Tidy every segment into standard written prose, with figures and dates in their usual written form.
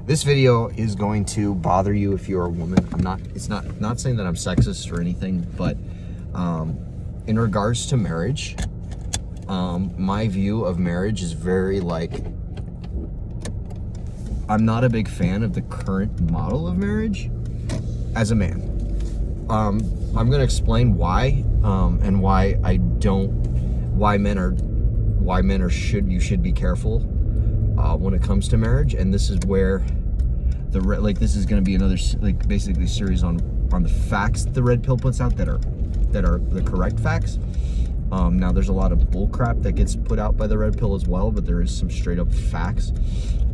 This video is going to bother you if you're a woman. It's not saying that I'm sexist or anything, but in regards to marriage, my view of marriage is very I'm not a big fan of the current model of marriage as a man. I'm going to explain why, and why you should be careful when it comes to marriage. And this is where this is going to be another basically series on the facts the red pill puts out that are the correct facts. Now there's a lot of bull crap that gets put out by the red pill as well, but there is some straight up facts.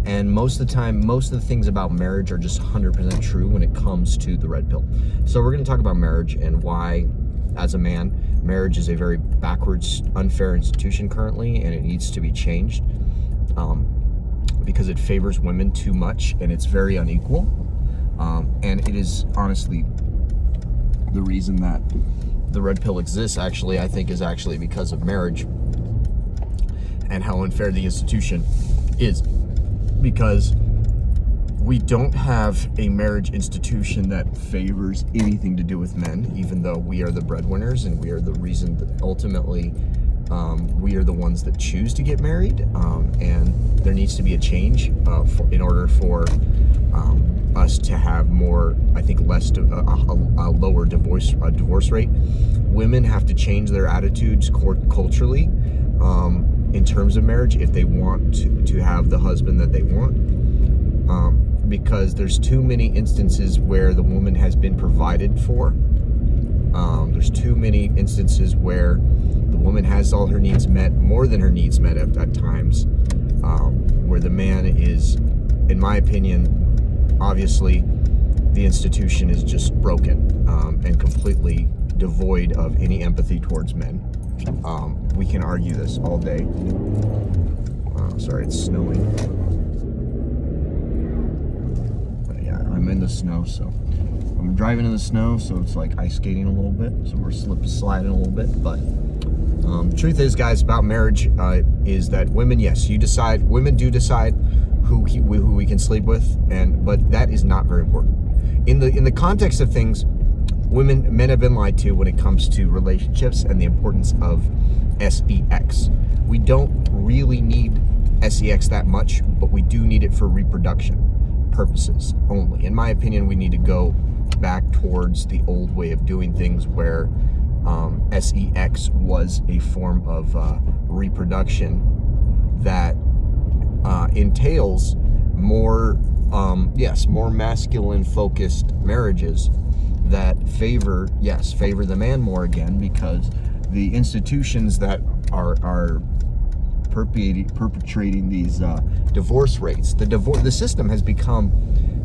And most of the time, most of the things about marriage are just 100% true when it comes to the red pill. So we're going to talk about marriage and why, as a man, marriage is a very backwards, unfair institution currently, and it needs to be changed because it favors women too much and it's very unequal. And it is honestly the reason that the red pill exists, actually, I think, is actually because of marriage and how unfair the institution is. Because we don't have a marriage institution that favors anything to do with men, even though we are the breadwinners and we are the reason that ultimately we are the ones that choose to get married. And there needs to be a change in order for us to have more, I think, a lower divorce rate. Women have to change their attitudes culturally in terms of marriage if they want to have the husband that they want, because there's too many instances where the woman has been provided for. There's too many instances where the woman has all her needs met, more than her needs met at times, where the man is, in my opinion, obviously the institution is just broken and completely devoid of any empathy towards men. We can argue this all day. Sorry, it's snowing. But yeah, I'm in the snow, so I'm driving in the snow, so it's like ice skating a little bit. So we're sliding a little bit. But truth is, guys, about marriage is that women do decide who we can sleep with, but that is not very important. In the context of things, men have been lied to when it comes to relationships and the importance of sex. We don't really need sex that much, but we do need it for reproduction purposes only. In my opinion, we need to go back towards the old way of doing things where sex was a form of reproduction that entails more masculine focused marriages that favor the man more, again, because the institutions that are perpetrating these divorce rates, the system has become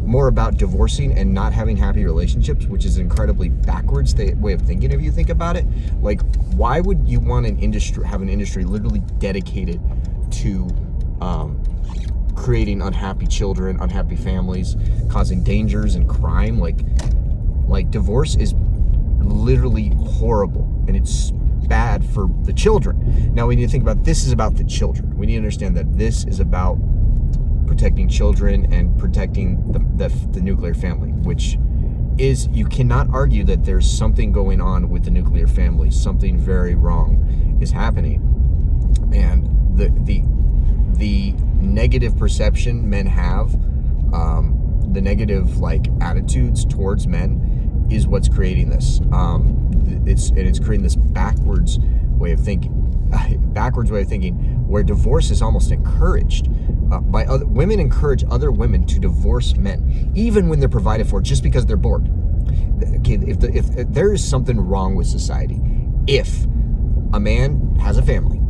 more about divorcing and not having happy relationships, which is an incredibly backwards way of thinking if you think about it. Like, why would you want have an industry literally dedicated to creating unhappy children, unhappy families, causing dangers and crime? Like divorce is literally horrible, and it's bad for the children. Now we need to think about, this is about the children. We need to understand that this is about protecting children and protecting the nuclear family, which is, you cannot argue that there's something going on with the nuclear family. Something very wrong is happening, and the negative perception men have, the negative attitudes towards men, is what's creating this. It's creating this backwards way of thinking, where divorce is almost encouraged. Women encourage other women to divorce men, even when they're provided for, just because they're bored. Okay, if there is something wrong with society, if a man has a family,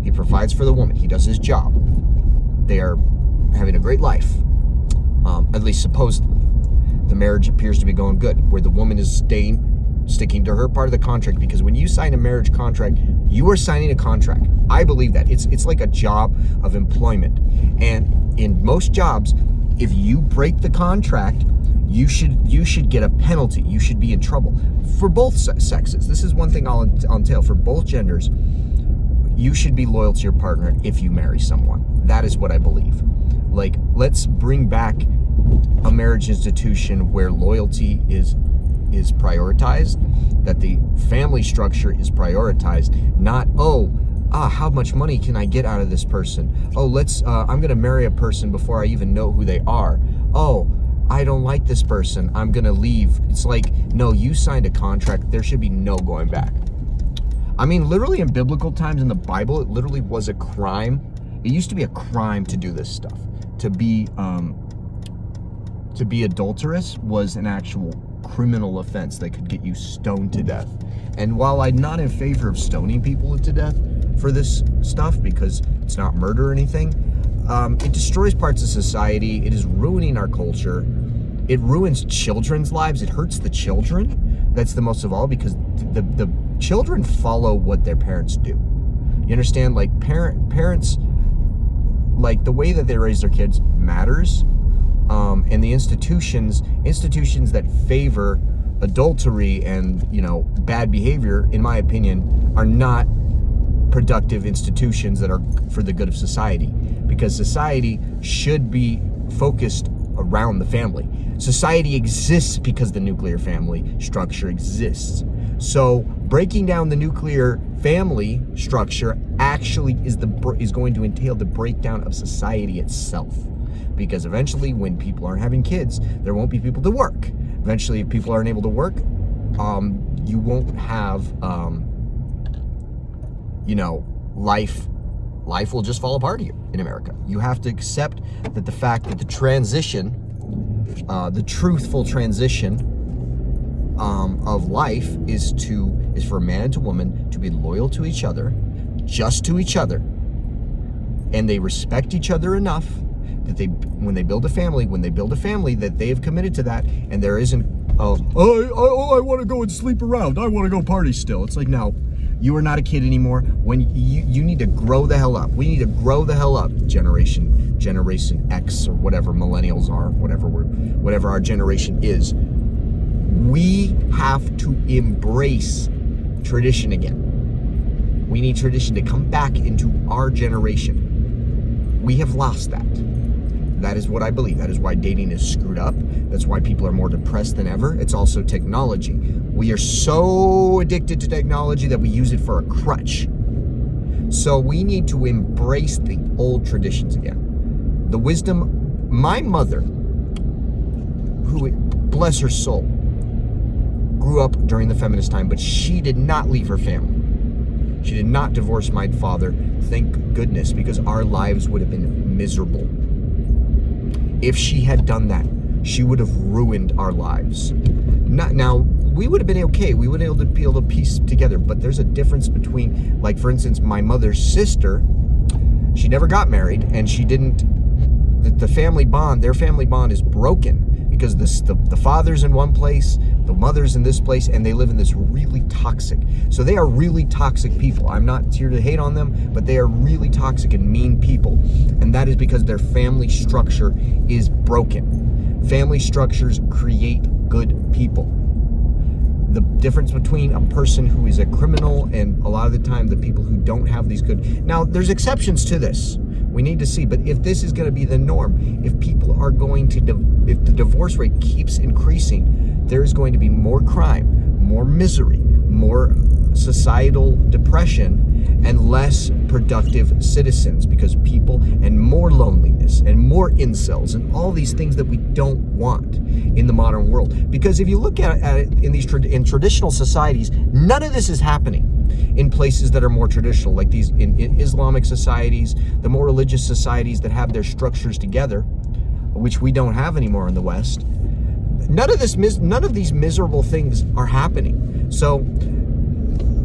he provides for the woman, he does his job, they are having a great life, at least supposedly. The marriage appears to be going good, where the woman is sticking to her part of the contract, because when you sign a marriage contract, you are signing a contract. I believe that. It's like a job of employment. And in most jobs, if you break the contract, you should get a penalty. You should be in trouble. For both sexes, this is one thing I'll entail. For both genders, you should be loyal to your partner if you marry someone. That is what I believe. Like, let's bring back a marriage institution where loyalty is prioritized, that the family structure is prioritized, not, how much money can I get out of this person? I'm gonna marry a person before I even know who they are. I don't like this person, I'm gonna leave. It's like, no, you signed a contract, there should be no going back. I mean, literally in biblical times in the Bible, it literally was a crime. It used to be a crime to do this stuff. To be adulterous was an actual criminal offense that could get you stoned to death. And while I'm not in favor of stoning people to death for this stuff, because it's not murder or anything, it destroys parts of society. It is ruining our culture. It ruins children's lives. It hurts the children. That's the most of all, because the children follow what their parents do. You understand? Like, parents, like, the way that they raise their kids matters. And the institutions that favor adultery and, bad behavior, in my opinion, are not productive institutions that are for the good of society, because society should be focused around the family. Society exists because the nuclear family structure exists. So breaking down the nuclear family structure actually is going to entail the breakdown of society itself. Because eventually, when people aren't having kids, there won't be people to work. Eventually, if people aren't able to work, you won't have, life will just fall apart here in America. You have to accept that the fact that the transition, the truthful transition of life is for a man and a woman to be loyal to each other, just to each other, and they respect each other enough that when they build a family, that they have committed to that, and there isn't, I want to go and sleep around, I want to go party still. It's like, no, you are not a kid anymore. When you need to grow the hell up. We need to grow the hell up, Generation X, or whatever millennials are, whatever our generation is. We have to embrace tradition again. We need tradition to come back into our generation. We have lost that. That is what I believe. That is why dating is screwed up. That's why people are more depressed than ever. It's also technology. We are so addicted to technology that we use it for a crutch. So we need to embrace the old traditions again. The wisdom, my mother, who, bless her soul, grew up during the feminist time, but she did not leave her family. She did not divorce my father, thank goodness, because our lives would have been miserable. If she had done that, she would have ruined our lives. Now, we would have been okay. We would have been able to piece together. But there's a difference between, like, for instance, my mother's sister, she never got married, and she didn't, the family bond, their family bond is broken because the father's in one place, the mother's in this place, and they live in this really toxic. So they are really toxic people. I'm not here to hate on them, but they are really toxic and mean people. And that is because their family structure is broken. Family structures create good people. The difference between a person who is a criminal and a lot of the time the people who don't have these good... Now, there's exceptions to this. We need to see, but if this is going to be the norm, if people are going to, if the divorce rate keeps increasing, there's going to be more crime, more misery, more societal depression, and less productive citizens, because people, and more loneliness, and more incels, and all these things that we don't want in the modern world. Because if you look at it in traditional societies, none of this is happening in places that are more traditional, like these in Islamic societies, the more religious societies that have their structures together, which we don't have anymore in the West. None of these miserable things are happening. So,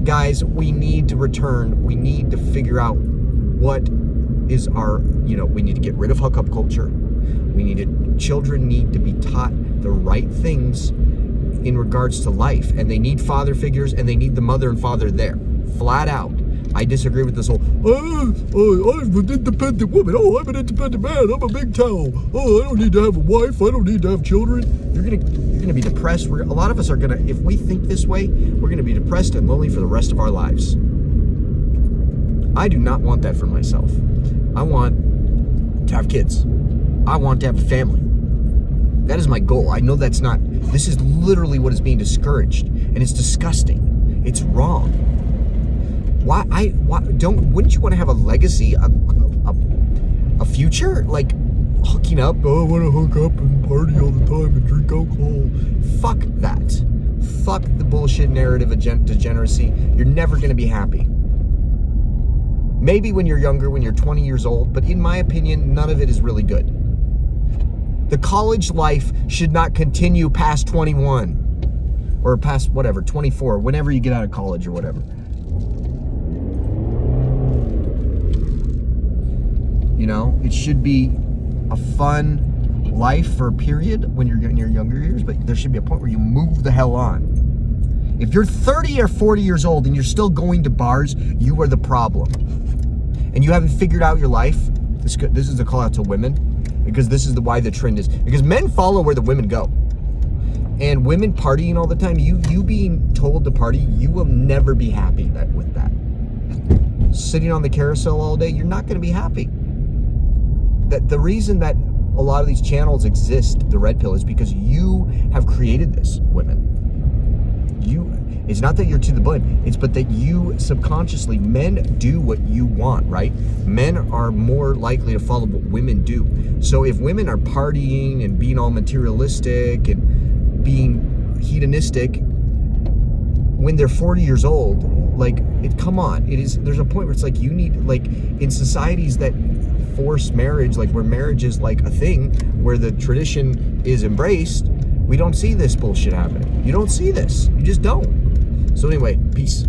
guys, we need to return. We need to figure out what is our, we need to get rid of hookup culture. Children need to be taught the right things in regards to life, and they need father figures, and they need the mother and father there, flat out. I disagree with this whole, I'm an independent woman, I'm an independent man, I'm a big towel, I don't need to have a wife, I don't need to have children. You're gonna be depressed. A lot of us are gonna, if we think this way, we're gonna be depressed and lonely for the rest of our lives. I do not want that for myself. I want to have kids. I want to have a family. That is my goal. I know that's not, this is literally what is being discouraged, and it's disgusting. It's wrong. Wouldn't you want to have a legacy, a future? Like, hooking up, oh, I want to hook up and party all the time and drink alcohol. Fuck that. Fuck the bullshit narrative of degeneracy. You're never going to be happy. Maybe when you're younger, when you're 20 years old, but in my opinion, none of it is really good. The college life should not continue past 21 or past whatever, 24, whenever you get out of college or whatever. You know, it should be a fun life for a period when you're in your younger years, but there should be a point where you move the hell on. If you're 30 or 40 years old and you're still going to bars, you are the problem. And you haven't figured out your life. This is a call out to women, because this is why the trend is. Because men follow where the women go. And women partying all the time, you being told to party, you will never be happy with that. Sitting on the carousel all day, you're not going to be happy. That the reason that a lot of these channels exist, the Red Pill, is because you have created this, women. It's not that you're to the blame, it's but that you subconsciously, men do what you want, right? Men are more likely to follow what women do. So if women are partying and being all materialistic and being hedonistic when they're 40 years old, like, come on, there's a point where it's like, you need, like, in societies that force marriage, like where marriage is like a thing, where the tradition is embraced, we don't see this bullshit happening. You don't see this. You just don't. So anyway, peace.